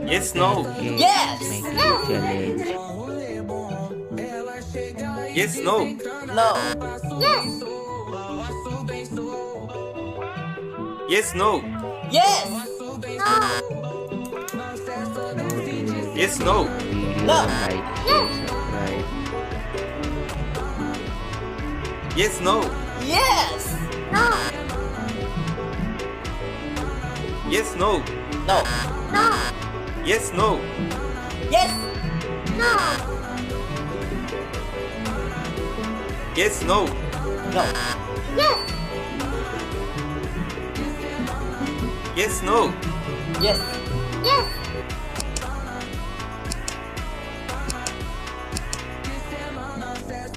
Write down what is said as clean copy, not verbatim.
Yes, no. Pancake Yes. making challenge. Yes, no. No. Yes. Yes, no. Yes. No. Don't forget to Yes, give no. our video No. a like, share, Yes. subscribe. Yes, no. Yes. No. Yes, no. No. No. Yes, no. Yes. No. Yes, no. No. Yes. Yes, no. Yes. Yes.